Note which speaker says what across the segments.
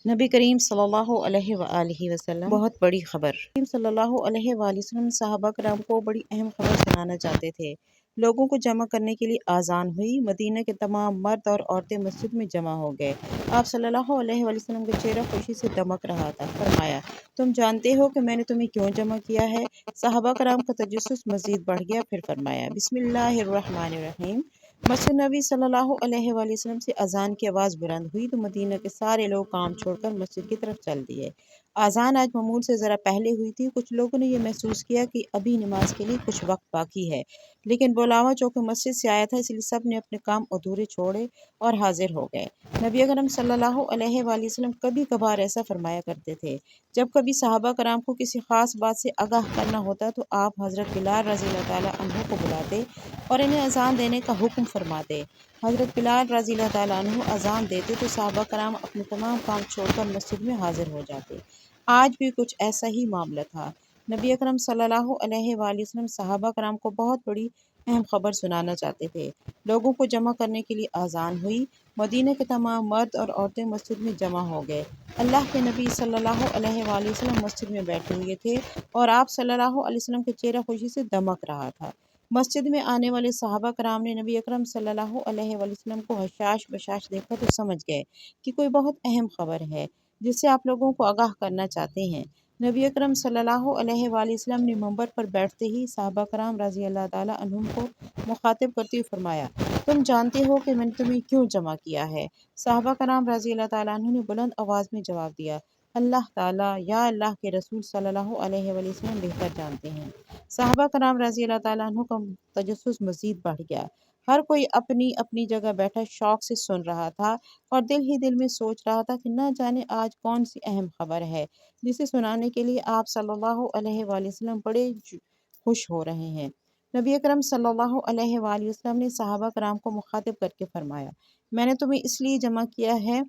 Speaker 1: نبی کریم صلی اللہ علیہ وآلہ وسلم بہت بڑی خبر۔ کریم صلی اللہ علیہ وآلہ وسلم صحابہ کرام کو بڑی اہم خبر سنانا چاہتے تھے۔ لوگوں کو جمع کرنے کے لیے آذان ہوئی۔ مدینہ کے تمام مرد اور عورتیں مسجد میں جمع ہو گئے۔ آپ صلی اللہ علیہ وآلہ وسلم کا چہرہ خوشی سے دمک رہا تھا۔ فرمایا، تم جانتے ہو کہ میں نے تمہیں کیوں جمع کیا ہے؟ صحابہ کرام کا تجسس مزید بڑھ گیا۔ پھر فرمایا، بسم اللہ الرحمن الرحیم۔ مسجد نبی صلی اللہ علیہ وآلہ وسلم سے اذان کی آواز بلند ہوئی تو مدینہ کے سارے لوگ کام چھوڑ کر مسجد کی طرف چل دیے۔ اذان آج معمول سے ذرا پہلے ہوئی تھی۔ کچھ لوگوں نے یہ محسوس کیا کہ ابھی نماز کے لیے کچھ وقت باقی ہے، لیکن بلاوا چونکہ مسجد سے آیا تھا، اس لیے سب نے اپنے کام ادھورے چھوڑے اور حاضر ہو گئے۔ نبی اکرم صلی اللہ علیہ وآلہ وسلم کبھی کبھار ایسا فرمایا کرتے تھے۔ جب کبھی صحابہ کرام کو کسی خاص بات سے آگاہ کرنا ہوتا تو آپ حضرت بلال رضی اللہ تعالیٰ عنہ کو بلاتے اور انہیں اذان دینے کا حکم فرماتے۔ حضرت بلال رضی اللہ تعالیٰ عنہ اذان دیتے تو صحابہ کرام اپنے تمام کام چھوڑ کر مسجد میں حاضر ہو جاتے۔ آج بھی کچھ ایسا ہی معاملہ تھا۔ نبی اکرم صلی اللہ علیہ وآلہ وسلم صحابہ کرام کو بہت بڑی اہم خبر سنانا چاہتے تھے۔ لوگوں کو جمع کرنے کے لیے آذان ہوئی۔ مدینہ کے تمام مرد اور عورتیں مسجد میں جمع ہو گئے۔ اللہ کے نبی صلی اللہ علیہ وآلہ وسلم مسجد میں بیٹھے ہوئے تھے اور آپ صلی اللہ علیہ وسلم کا چہرہ خوشی سے دمک رہا تھا۔ مسجد میں آنے والے صحابہ کرام نے نبی اکرم صلی اللہ علیہ وآلہ وسلم کو حشاش بشاش دیکھا تو سمجھ گئے کہ کوئی بہت اہم خبر ہے جس سے آپ لوگوں کو آگاہ کرنا چاہتے ہیں۔ نبی اکرم صلی اللہ علیہ وآلہ وسلم نے منبر پر بیٹھتے ہی صحابہ کرام رضی اللہ تعالیٰ عنہم کو مخاطب کرتے ہوئے فرمایا، تم جانتے ہو کہ میں نے تمہیں کیوں جمع کیا ہے؟ صحابہ کرام رضی اللہ تعالیٰ عنہ نے بلند آواز میں جواب دیا، اللہ تعالیٰ یا اللہ کے رسول صلی اللہ علیہ وآلہ وسلم بہتر جانتے ہیں۔ صحابہ کرام رضی اللہ تعالیٰ عنہ کا تجسس مزید بڑھ گیا۔ ہر کوئی اپنی اپنی جگہ بیٹھا شوق سے سن رہا تھا اور دل ہی دل میں سوچ رہا تھا کہ نہ جانے آج کون سی اہم خبر ہے جسے سنانے کے لیے آپ صلی اللہ علیہ وآلہ وسلم بڑے خوش ہو رہے ہیں۔ نبی اکرم صلی اللہ علیہ وآلہ وسلم نے صحابہ کرام کو مخاطب کر کے فرمایا، میں نے تمہیں اس لیے جمع کیا ہے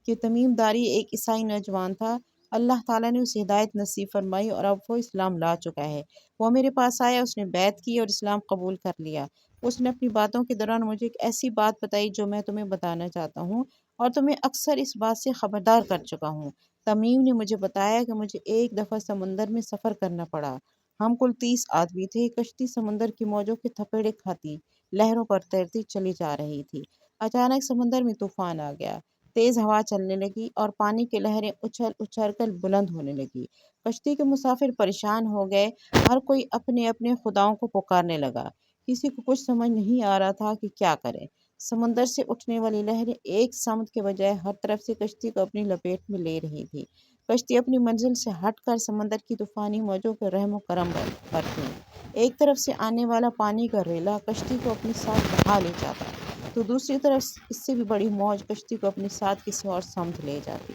Speaker 1: کہ تمیم داری ایک عیسائی نوجوان تھا۔ اللہ تعالیٰ نے اسے ہدایت نصیب فرمائی اور اب وہ اسلام لا چکا ہے۔ وہ میرے پاس آیا، اس نے بیعت کی اور اسلام قبول کر لیا۔ اس نے اپنی باتوں کے دوران مجھے ایک ایسی بات بتائی جو میں تمہیں بتانا چاہتا ہوں اور تمہیں اکثر اس بات سے خبردار کر چکا ہوں۔ تمیم نے مجھے بتایا کہ مجھے ایک دفعہ سمندر میں سفر کرنا پڑا۔ ہم کل 30 آدمی تھے۔ کشتی سمندر کی موجوں کے تھپیڑے کھاتی لہروں پر تیرتی چلی جا رہی تھی۔ اچانک سمندر میں طوفان آ گیا۔ تیز ہوا چلنے لگی اور پانی کی لہریں اچھل اچھل کر بلند ہونے لگی۔ کشتی کے مسافر پریشان ہو گئے۔ ہر کوئی اپنے اپنے خداؤں کو پکارنے لگا۔ کسی کو کچھ سمجھ نہیں آ رہا تھا کہ کیا کرے۔ سمندر سے اٹھنے والی لہریں ایک سمت کے بجائے ہر طرف سے کشتی کو اپنی لپیٹ میں لے رہی تھی۔ کشتی اپنی منزل سے ہٹ کر سمندر کی طوفانی موجوں کے رحم و کرم پر تھی۔ ایک طرف سے آنے والا پانی کا ریلا کشتی کو اپنے ساتھ بہا لے جاتا تو دوسری طرف اس سے بھی بڑی موج کشتی کو اپنے ساتھ کسی اور سمت لے جاتی۔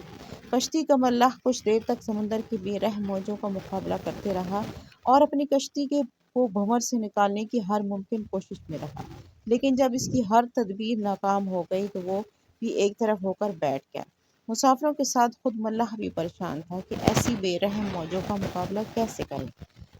Speaker 1: کشتی کا ملاح کچھ دیر تک سمندر کی بے رحم موجوں کا مقابلہ کرتے رہا اور اپنی کشتی کو بھنور سے نکالنے کی ہر ممکن کوشش میں رہا، لیکن جب اس کی ہر تدبیر ناکام ہو گئی تو وہ بھی ایک طرف ہو کر بیٹھ گیا۔ مسافروں کے ساتھ خود ملاح بھی پریشان تھا کہ ایسی بے رحم موجوں کا مقابلہ کیسے کرے۔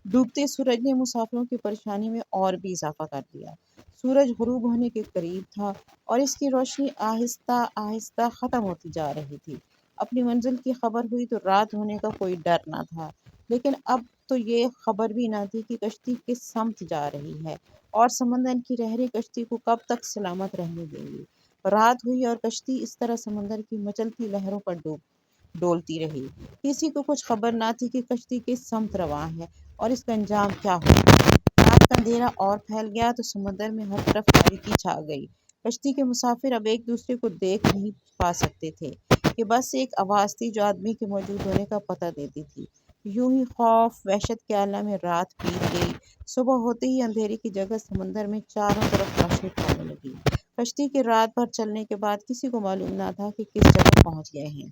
Speaker 1: ڈوبتے سورج نے مسافروں کی پریشانی میں اور بھی اضافہ کر دیا۔ سورج غروب ہونے کے قریب تھا اور اس کی روشنی آہستہ آہستہ ختم ہوتی جا رہی تھی۔ اپنی منزل کی خبر ہوئی تو رات ہونے کا کوئی ڈر نہ تھا، لیکن اب تو یہ خبر بھی نہ تھی کہ کشتی کس سمت جا رہی ہے اور سمندر کی لہریں کشتی کو کب تک سلامت رہنے دیں گی۔ رات ہوئی اور کشتی اس طرح سمندر کی مچلتی لہروں پر ڈولتی رہی۔ کسی کو کچھ خبر نہ تھی کہ کشتی کس سمت رواں ہے اور اس کا انجام کیا ہوگا۔ رات کا اندھیرا اور پھیل گیا تو سمندر میں ہر طرف تاریکی چھا گئی۔ کشتی کے مسافر اب ایک دوسرے کو دیکھ نہیں پا سکتے تھے کہ بس ایک آواز تھی جو آدمی کے موجود ہونے کا پتہ دیتی تھی۔ یوں ہی خوف وحشت کے عالم میں رات بیت گئی۔ صبح ہوتے ہی اندھیرے کی جگہ سمندر میں چاروں طرف روشنی پھیلنے لگی۔ کشتی کے رات بھر چلنے کے بعد کسی کو معلوم نہ تھا کہ کس جگہ پہنچ گئے ہیں۔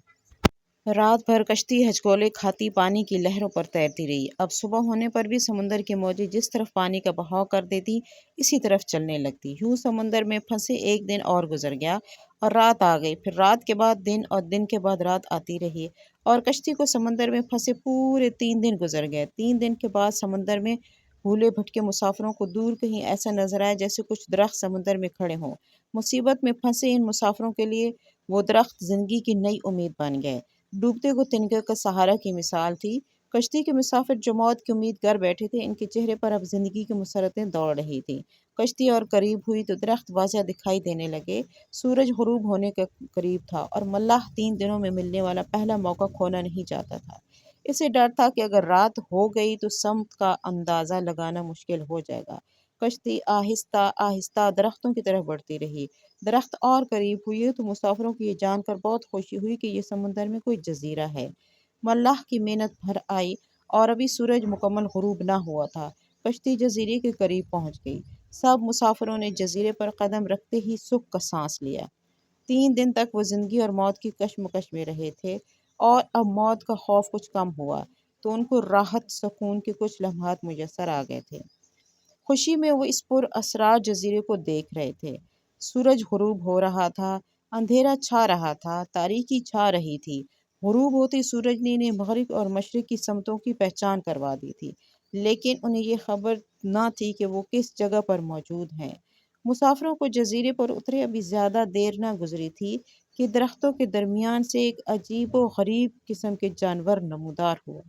Speaker 1: رات بھر کشتی ہچکولے کھاتی پانی کی لہروں پر تیرتی رہی۔ اب صبح ہونے پر بھی سمندر کی موجیں جس طرف پانی کا بہاؤ کر دیتی اسی طرف چلنے لگتی۔ یوں سمندر میں پھنسے ایک دن اور گزر گیا اور رات آ گئی۔ پھر رات کے بعد دن اور دن کے بعد رات آتی رہی اور کشتی کو سمندر میں پھنسے پورے 3 دن گزر گئے۔ 3 دن کے بعد سمندر میں بھولے بھٹکے مسافروں کو دور کہیں ایسا نظر آیا جیسے کچھ درخت سمندر میں کھڑے ہوں۔ مصیبت میں پھنسے ان مسافروں کے لیے وہ درخت زندگی کی نئی امید بن گئے۔ ڈوبتے کو تنکے کا سہارا کی مثال تھی۔ کشتی کے مسافر جو موت کی امید کر بیٹھے تھے، ان کے چہرے پر اب زندگی کی مسرتیں دوڑ رہی تھیں۔ کشتی اور قریب ہوئی تو درخت واضح دکھائی دینے لگے۔ سورج غروب ہونے کے قریب تھا اور ملاح 3 دنوں میں ملنے والا پہلا موقع کھونا نہیں چاہتا تھا۔ اسے ڈر تھا کہ اگر رات ہو گئی تو سمت کا اندازہ لگانا مشکل ہو جائے گا۔ کشتی آہستہ آہستہ درختوں کی طرف بڑھتی رہی۔ درخت اور قریب ہوئے تو مسافروں کو یہ جان کر بہت خوشی ہوئی کہ یہ سمندر میں کوئی جزیرہ ہے۔ ملاح کی محنت بھر آئی اور ابھی سورج مکمل غروب نہ ہوا تھا۔ کشتی جزیرے کے قریب پہنچ گئی۔ سب مسافروں نے جزیرے پر قدم رکھتے ہی سکھ کا سانس لیا۔ 3 دن تک وہ زندگی اور موت کی کشمکش میں رہے تھے، اور اب موت کا خوف کچھ کم ہوا تو ان کو راحت سکون کے کچھ لمحات میسر آ گئے تھے۔ خوشی میں وہ اس پر اسرار جزیرے کو دیکھ رہے تھے۔ سورج غروب ہو رہا تھا، اندھیرا چھا رہا تھا، تاریکی چھا رہی تھی۔ غروب ہوتے سورج نے انہیں مغرب اور مشرق کی سمتوں کی پہچان کروا دی تھی، لیکن انہیں یہ خبر نہ تھی کہ وہ کس جگہ پر موجود ہیں۔ مسافروں کو جزیرے پر اترے ابھی زیادہ دیر نہ گزری تھی کہ درختوں کے درمیان سے ایک عجیب و غریب قسم کے جانور نمودار ہوا۔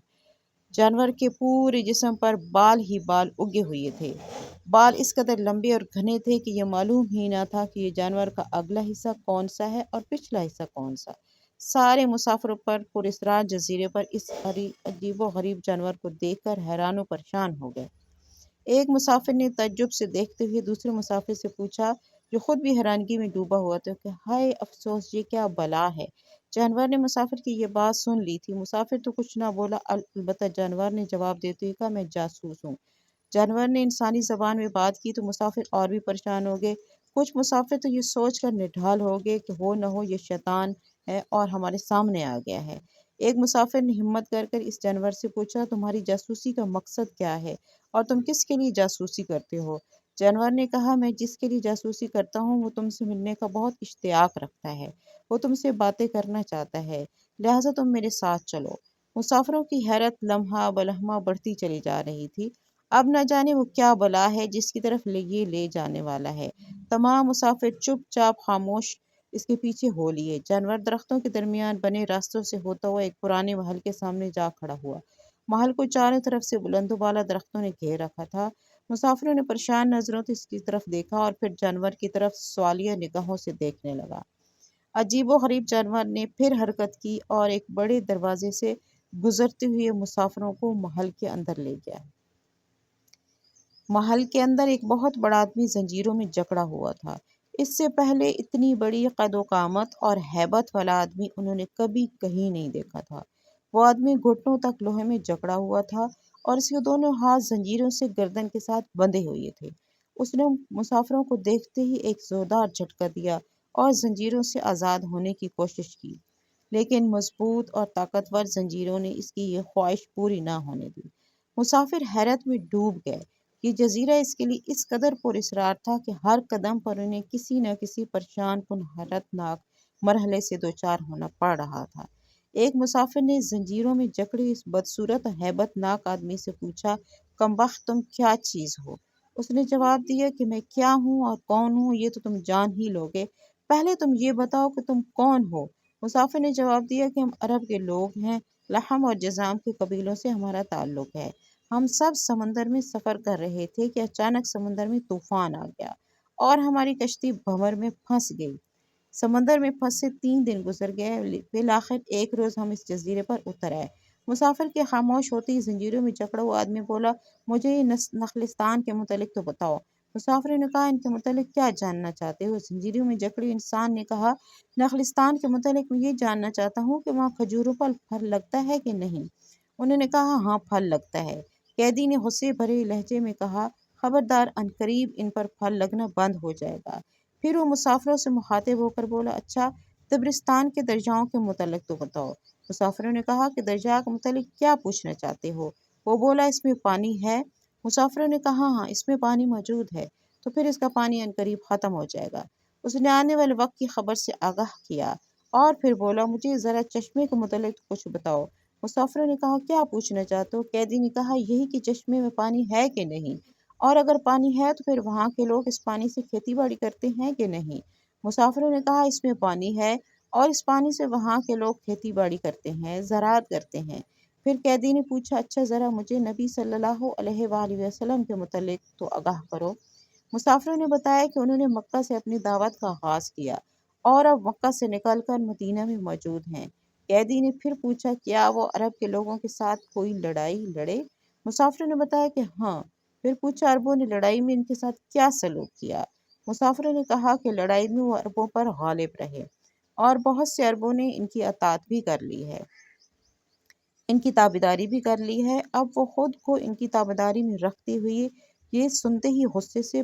Speaker 1: جانور کے پورے جسم پر بال ہی بال اگے ہوئے تھے۔ بال اس قدر لمبے اور گھنے تھے کہ یہ معلوم ہی نہ تھا کہ یہ جانور کا اگلا حصہ کون سا ہے اور پچھلا حصہ کون سا۔ سارے مسافروں پر اسرار جزیرے پر اس عجیب و غریب جانور کو دیکھ کر حیران و پریشان ہو گئے۔ ایک مسافر نے تعجب سے دیکھتے ہوئے دوسرے مسافر سے پوچھا، جو خود بھی حیرانگی میں ڈوبا ہوا تھا، کہ ہائے افسوس، یہ کیا بلا ہے؟ جانور نے مسافر کی یہ بات سن لی تھی۔ مسافر تو کچھ نہ بولا، البتہ جانور نے جواب دیتے ہوئے کہا، میں جاسوس ہوں۔ جانور نے انسانی زبان میں بات کی تو مسافر اور بھی پریشان ہو گئے۔ کچھ مسافر تو یہ سوچ کر نڈھال ہو گئے کہ ہو نہ ہو یہ شیطان ہے اور ہمارے سامنے آ گیا ہے۔ ایک مسافر نے ہمت کر اس جانور سے پوچھا، تمہاری جاسوسی کا مقصد کیا ہے اور تم کس کے لیے جاسوسی کرتے ہو؟ جانور نے کہا، میں جس کے لیے جاسوسی کرتا ہوں وہ تم سے ملنے کا بہت اشتیاق رکھتا ہے، وہ تم سے باتیں کرنا چاہتا ہے، لہٰذا تم میرے ساتھ چلو۔ مسافروں کی حیرت لمحہ بلمحہ بڑھتی چلی جا رہی تھی۔ اب نہ جانے وہ کیا بلا ہے جس کی طرف یہ لے جانے والا ہے۔ تمام مسافر چپ چاپ خاموش اس کے پیچھے ہو لیے۔ جانور درختوں کے درمیان بنے راستوں سے ہوتا ہوا ایک پرانے محل کے سامنے جا کھڑا ہوا۔ محل کو چاروں طرف سے بلند و بالا درختوں نے گھیر رکھا تھا۔ مسافروں نے پریشان نظروں سے اس کی طرف دیکھا اور پھر جانور کی طرف سوالیہ نگاہوں سے دیکھنے لگا۔ عجیب و غریب جانور نے پھر حرکت کی اور ایک بڑے دروازے سے گزرتے ہوئے مسافروں کو محل کے اندر لے گیا۔ محل کے اندر ایک بہت بڑا آدمی زنجیروں میں جکڑا ہوا تھا۔ اس سے پہلے اتنی بڑی قد و قامت اور ہیبت والا آدمی انہوں نے کبھی کہیں نہیں دیکھا تھا۔ وہ آدمی گھٹنوں تک لوہے میں جکڑا ہوا تھا اور اس کے دونوں ہاتھ زنجیروں سے گردن کے ساتھ بندھے ہوئے تھے۔ اس نے مسافروں کو دیکھتے ہی ایک زوردار جھٹکا دیا اور زنجیروں سے آزاد ہونے کی کوشش کی، لیکن مضبوط اور طاقتور زنجیروں نے اس کی یہ خواہش پوری نہ ہونے دی۔ مسافر حیرت میں ڈوب گئے۔ یہ جزیرہ اس کے لیے اس قدر پراسرار تھا کہ ہر قدم پر انہیں کسی نہ کسی پریشان کن حیرت ناک مرحلے سے دوچار ہونا پڑ رہا تھا۔ ایک مسافر نے زنجیروں میں جکڑے اس بدصورت اور ہیبت ناک آدمی سے پوچھا، کم بخت، تم کیا چیز ہو؟ اس نے جواب دیا کہ میں کیا ہوں اور کون ہوں یہ تو تم جان ہی لوگے، پہلے تم یہ بتاؤ کہ تم کون ہو۔ مسافر نے جواب دیا کہ ہم عرب کے لوگ ہیں، لحم اور جذام کے قبیلوں سے ہمارا تعلق ہے۔ ہم سب سمندر میں سفر کر رہے تھے کہ اچانک سمندر میں طوفان آ گیا اور ہماری کشتی بھنور میں پھنس گئی۔ سمندر میں پھنسے 3 دن گزر گئے، بالآخر ایک روز ہم اس جزیرے پر اتر آئے۔ مسافر کے خاموش ہوتے ہی زنجیروں میں جکڑا ہوا آدمی بولا، مجھے یہ نخلستان کے متعلق تو بتاؤ۔ مسافر نے کہا، ان کے متعلق کیا جاننا چاہتے ہو؟ زنجیروں میں جکڑے انسان نے کہا، نخلستان کے متعلق میں یہ جاننا چاہتا ہوں کہ وہاں کھجوروں پر پھل لگتا ہے کہ نہیں۔ انہوں نے کہا، ہاں پھل لگتا ہے۔ قیدی نے غصے بھرے لہجے میں کہا، خبردار، عنقریب ان پر پھل لگنا بند ہو جائے گا۔ پھر وہ مسافروں سے مخاطب ہو کر بولا، اچھا، طبرستان کے درجاؤں کے متعلق تو بتاؤ۔ مسافروں نے کہا کہ درجہ کے متعلق کیا پوچھنا چاہتے ہو؟ وہ بولا، اس میں پانی ہے۔ مسافروں نے کہا، ہاں اس میں پانی موجود ہے، تو پھر اس کا پانی عنقریب ختم ہو جائے گا۔ اس نے آنے والے وقت کی خبر سے آگاہ کیا اور پھر بولا، مجھے ذرا چشمے کے متعلق کچھ بتاؤ۔ مسافروں نے کہا، کیا پوچھنا چاہتے ہو؟ قیدی نے کہا، یہی کہ چشمے میں پانی ہے کہ نہیں، اور اگر پانی ہے تو پھر وہاں کے لوگ اس پانی سے کھیتی باڑی کرتے ہیں کہ نہیں۔ مسافروں نے کہا، اس میں پانی ہے۔ اور اس پانی سے وہاں کے لوگ کھیتی باڑی کرتے ہیں، زراعت کرتے ہیں۔ پھر قیدی نے پوچھا، اچھا ذرا مجھے نبی صلی اللہ علیہ وآلہ وسلم کے متعلق تو آگاہ کرو۔ مسافروں نے بتایا کہ انہوں نے مکہ سے اپنی دعوت کا آغاز کیا اور اب مکہ سے نکل کر مدینہ میں موجود ہیں۔ قیدی نے پھر پوچھا، کیا وہ عرب کے لوگوں کے ساتھ کوئی لڑائی لڑے؟ مسافروں نے بتایا کہ ہاں۔ پھر پوچھا، عربوں نے لڑائی میں ان کے ساتھ کیا سلوک کیا؟ مسافروں نے کہا کہ لڑائی میں وہ عربوں پر غالب رہے اور بہت سے عربوں نے ان کی اطاعت بھی کر لی ہے، ان کی تابعداری بھی کر لی ہے۔ اب وہ خود کو ان کی تابعداری میں رکھتے ہوئے یہ سنتے ہی غصے سے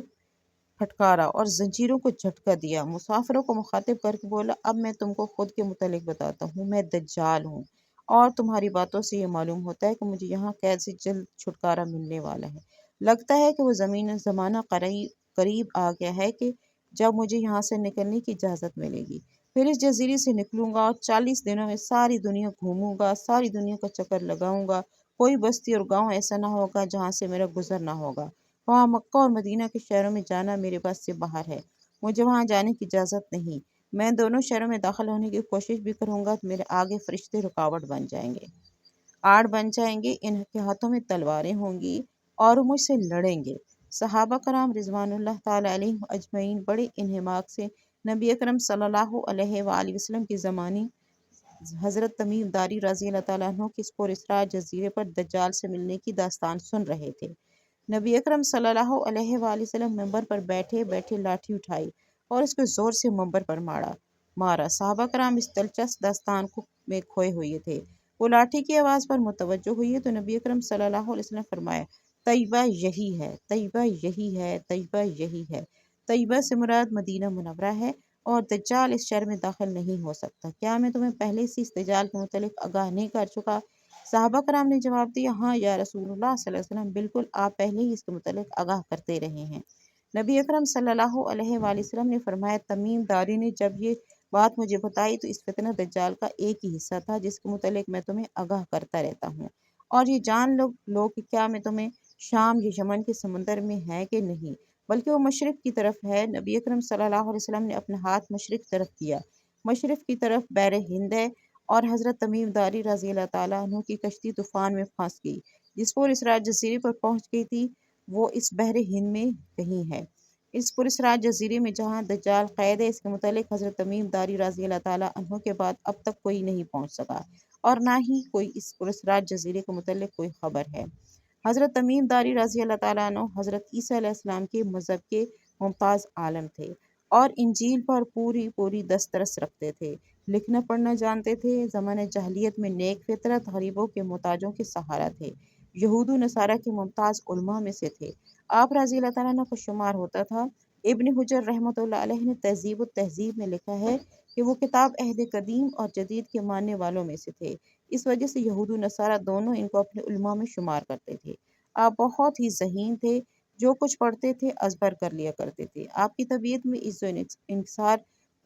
Speaker 1: پھٹکارا اور زنجیروں کو جھٹکا دیا۔ مسافروں کو مخاطب کر کے بولا، اب میں تم کو خود کے متعلق بتاتا ہوں، میں دجال ہوں، اور تمہاری باتوں سے یہ معلوم ہوتا ہے کہ مجھے یہاں قید سے جلد چھٹکارا ملنے والا ہے۔ لگتا ہے کہ وہ زمانہ قریب آ گیا ہے کہ جب مجھے یہاں سے نکلنے کی اجازت ملے گی۔ پھر اس جزیرے سے نکلوں گا اور 40 دنوں میں ساری دنیا گھوموں گا، ساری دنیا کا چکر لگاؤں گا۔ کوئی بستی اور گاؤں ایسا نہ ہوگا جہاں سے میرا گزر نہ ہوگا۔ وہاں مکہ اور مدینہ کے شہروں میں جانا میرے بس سے باہر ہے، مجھے وہاں جانے کی اجازت نہیں۔ میں دونوں شہروں میں داخل ہونے کی کوشش بھی کروں گا تو میرے آگے فرشتے رکاوٹ بن جائیں گے، آڑ بن جائیں گے، ان کے ہاتھوں میں تلواریں ہوں گی اور وہ مجھ سے لڑیں گے۔ صحابہ کرام رضوان اللہ تعالیٰ علیہم اجمعین بڑے انہماک سے نبی اکرم صلی اللہ علیہ وآلہ وسلم کی زمانی حضرت تمیم داری رضی اللہ تعالیٰ عنہ کی اس پر اسراء جزیرے پر دجال سے ملنے کی داستان سن رہے تھے۔ نبی اکرم صلی اللہ علیہ وآلہ وسلم منبر پر بیٹھے بیٹھے لاٹھی اٹھائی اور اس کو زور سے منبر پر مارا۔ صحابہ کرام اس دلچسپ داستان میں کھوئے ہوئے تھے۔ وہ لاٹھی کی آواز پر متوجہ ہوئے تو نبی اکرم صلی اللہ علیہ وسلم فرمایا، طیبہ یہی ہے، طیبہ یہی ہے، طیبہ یہی ہے۔ طیبہ سے مراد مدینہ منورہ ہے اور دجال اس شہر میں داخل نہیں ہو سکتا۔ کیا میں تمہیں پہلے سے اس دجال کے متعلق آگاہ نہیں کر چکا؟ صحابہ کرام نے جواب دیا، ہاں یا رسول اللہ صلی اللہ علیہ وسلم، بالکل، آپ پہلے ہی اس کے متعلق آگاہ کرتے رہے ہیں۔ نبی اکرم صلی اللہ علیہ وآلہ وسلم نے فرمایا، تمیم داری نے جب یہ بات مجھے بتائی تو اس فتنہ دجال کا ایک ہی حصہ تھا جس کے متعلق میں تمہیں آگاہ کرتا رہتا ہوں، اور یہ جان لو کہ کیا میں تمہیں شام یا یمن کے سمندر میں ہے کہ نہیں، بلکہ وہ مشرق کی طرف ہے۔ نبی اکرم صلی اللہ علیہ وسلم نے اپنا ہاتھ مشرق کی طرف کیا، مشرق کی طرف بحر ہند ہے، اور حضرت تمیم داری رضی اللہ تعالیٰ عنہ کی کشتی طوفان میں پھنس گئی۔ جس پر اسراء جزیرے پر پہنچ گئی تھی وہ اس بحر ہند میں کہیں ہے۔ اس پر اسراء جزیرے میں جہاں دجال قید ہے، اس کے متعلق حضرت تمیم داری رضی اللہ تعالیٰ عنہ کے بعد اب تک کوئی نہیں پہنچ سکا، اور نہ ہی کوئی اس پر اسراء جزیرے کے متعلق کوئی خبر ہے۔ حضرت تمیم داری رضی اللہ تعالیٰ عنہ حضرت عیسیٰ علیہ السلام کے مذہب کے ممتاز عالم تھے اور انجیل پر پوری دسترس رکھتے تھے، لکھنا پڑھنا جانتے تھے۔ زمانہ جاہلیت میں نیک فطرت، غریبوں کے محتاجوں کے سہارا تھے، یہود و نصارہ کے ممتاز علماء میں سے تھے۔ آپ رضی اللہ تعالیٰ عنہ کو شمار ہوتا تھا۔ ابن حجر رحمۃ اللہ علیہ نے تہذیب التہذیب میں لکھا ہے کہ وہ کتاب عہد قدیم اور جدید کے ماننے والوں میں سے تھے، اس وجہ سے یہود و نصارہ دونوں ان کو اپنے علماء میں شمار کرتے تھے۔ آپ بہت ہی ذہین تھے، جو کچھ پڑھتے تھے ازبر کر لیا کرتے تھے۔ آپ کی طبیعت میں عز و انکسار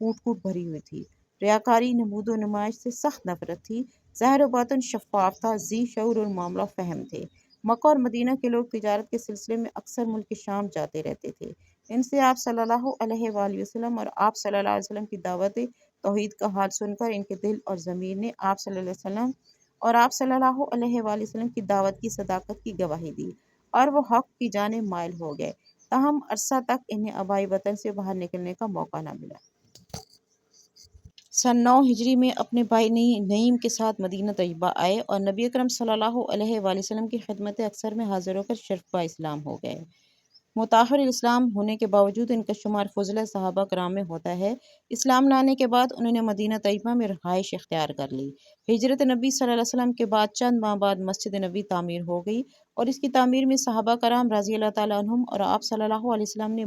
Speaker 1: کوٹ بھری ہوئی تھی، ریاکاری، نمود و نمائش سے سخت نفرت تھی، ظاہر و باطن شفاف تھا، ذی شعور اور معاملہ فہم تھے۔ مکہ اور مدینہ کے لوگ تجارت کے سلسلے میں اکثر ملک شام جاتے رہتے تھے۔ ان سے آپ صلی اللہ علیہ وآلہ وسلم اور آپ صلی اللہ علیہ وسلم کی دعوت توحید کا حال سن کر ان کے دل اور ضمیر نے آپ صلی اللہ علیہ وسلم اور آپ صلی اللہ علیہ وآلہ وسلم کی دعوت کی صداقت کی گواہی دی اور وہ حق کی جانب مائل ہو گئے، تاہم عرصہ تک انہیں آبائی وطن سے باہر نکلنے کا موقع نہ ملا۔ سن 9 ہجری میں اپنے بھائی نعیم کے ساتھ مدینہ طیبہ آئے اور نبی اکرم صلی اللہ علیہ وآلہ وسلم کی خدمت اکثر میں حاضر ہو کر شرف با اسلام ہو گئے۔ متاخر الاسلام ہونے کے باوجود ان کا شمار فضلہ صحابہ کرام میں ہوتا ہے۔ اسلام لانے کے بعد انہوں نے مدینہ طیبہ میں رہائش اختیار کر لی۔ ہجرت نبی صلی اللہ علیہ وسلم کے بعد چند ماہ بعد مسجد نبوی تعمیر ہو گئی اور اس کی تعمیر میں صحابہ کرام رضی اللہ تعالیٰ عنہم اور آپ صلی اللہ علیہ وسلم نے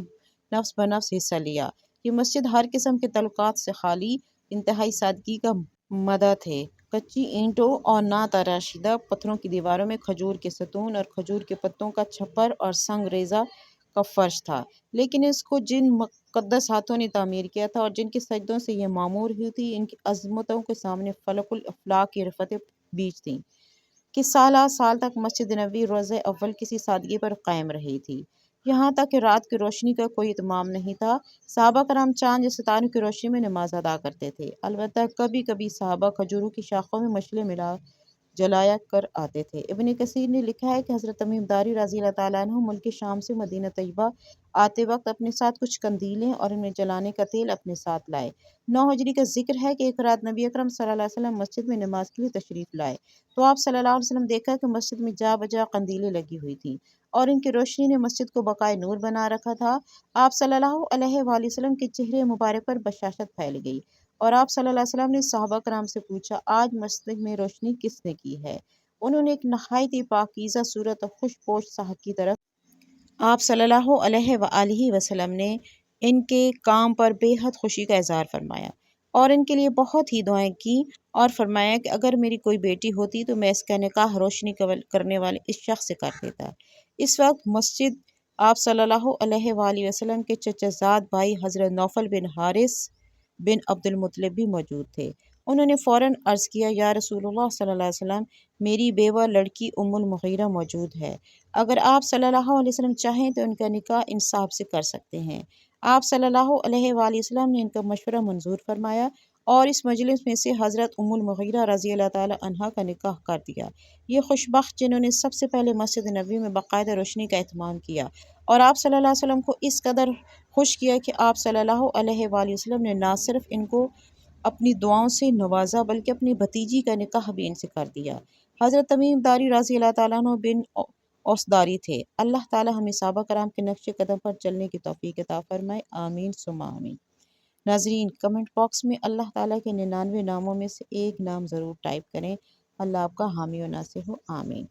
Speaker 1: نفس بنفس حصہ لیا۔ یہ مسجد ہر قسم کے تعلقات سے خالی، انتہائی سادگی کا مدعا تھے۔ کچی اینٹوں اور ناتراشیدہ پتھروں کی دیواروں میں کھجور کے ستون اور کھجور کے پتوں کا چھپر اور سنگ ریزہ کا فرش تھا، لیکن اس کو جن مقدس ہاتھوں نے تعمیر کیا تھا اور جن کے سجدوں سے یہ معمور ہوئی تھی، ان کی عظمتوں کے سامنے فلک الافلاک کی رفتیں بیج تھیں کہ سالہ سال تک مسجد نبوی روضہ اول کسی سادگی پر قائم رہی تھی۔ یہاں تک کہ رات کی روشنی کا کوئی اتمام نہیں تھا۔ صحابہ کرام چاند یا ستاروں کی روشنی میں نماز ادا کرتے تھے۔ البتہ کبھی کبھی صحابہ کھجوروں کی شاخوں میں مشعلیں جلایا کر آتے تھے۔ ابن کثیر نے لکھا ہے کہ حضرت تمیم داری رضی اللہ تعالیٰ عنہ ملک شام سے مدینہ طیبہ آتے وقت اپنے ساتھ کچھ قندیلیں اور ان میں جلانے کا تیل اپنے ساتھ لائے۔ 9 ہجری کا ذکر ہے کہ ایک رات نبی اکرم صلی اللہ علیہ وسلم مسجد میں نماز کے لیے تشریف لائے تو آپ صلی اللہ علیہ وسلم دیکھا کہ مسجد میں جا بجا قندیلیں لگی ہوئی تھیں اور ان کی روشنی نے مسجد کو بقائے نور بنا رکھا تھا۔ آپ صلی اللہ علیہ وآلہ وسلم کے چہرے مبارک پر بشاشت پھیل گئی اور آپ صلی اللہ علیہ وسلم نے صحابہ کرام سے پوچھا، آج مسجد میں روشنی کس نے کی ہے؟ انہوں نے ایک نہایت ہی پاکیزہ صورت اور خوش پوش صاحب کی طرف آپ صلی اللہ علیہ وآلہ وسلم نے ان کے کام پر بے حد خوشی کا اظہار فرمایا اور ان کے لیے بہت ہی دعائیں کی اور فرمایا کہ اگر میری کوئی بیٹی ہوتی تو میں اس کا نکاح روشنی کرنے والے اس شخص سے کر دیتا۔ اس وقت مسجد آپ صلی اللہ علیہ وآلہ وسلم کے چچا زاد بھائی حضرت نوفل بن حارث بن عبد المطلب بھی موجود تھے۔ انہوں نے فوراً عرض کیا، یا رسول اللہ صلی اللہ علیہ وسلم، میری بیوہ لڑکی ام المغیرہ موجود ہے، اگر آپ صلی اللہ علیہ وسلم چاہیں تو ان کا نکاح ان صاحب سے کر سکتے ہیں۔ آپ صلی اللہ علیہ وآلہ وسلم نے ان کا مشورہ منظور فرمایا اور اس مجلس میں سے حضرت ام المغیرہ رضی اللہ تعالی عنہا کا نکاح کر دیا۔ یہ خوش بخت جنہوں نے سب سے پہلے مسجد نبوی میں باقاعدہ روشنی کا اہتمام کیا اور آپ صلی اللہ علیہ وسلم کو اس قدر خوش کیا کہ آپ صلی اللہ علیہ وآلہ وسلم نے نہ صرف ان کو اپنی دعاؤں سے نوازا بلکہ اپنی بھتیجی کا نکاح بھی ان سے کر دیا۔ حضرت تمیم داری رضی اللہ تعالیٰ عنہ بن اوسداری تھے۔ اللہ تعالیٰ ہمیں صحابہ کرام کے نقش قدم پر چلنے کی توفیق عطا فرمائے، آمین ثم آمین۔ ناظرین، کمنٹ باکس میں اللہ تعالیٰ کے 99 ناموں میں سے ایک نام ضرور ٹائپ کریں۔ اللہ آپ کا حامی و ناصر ہو، آمین۔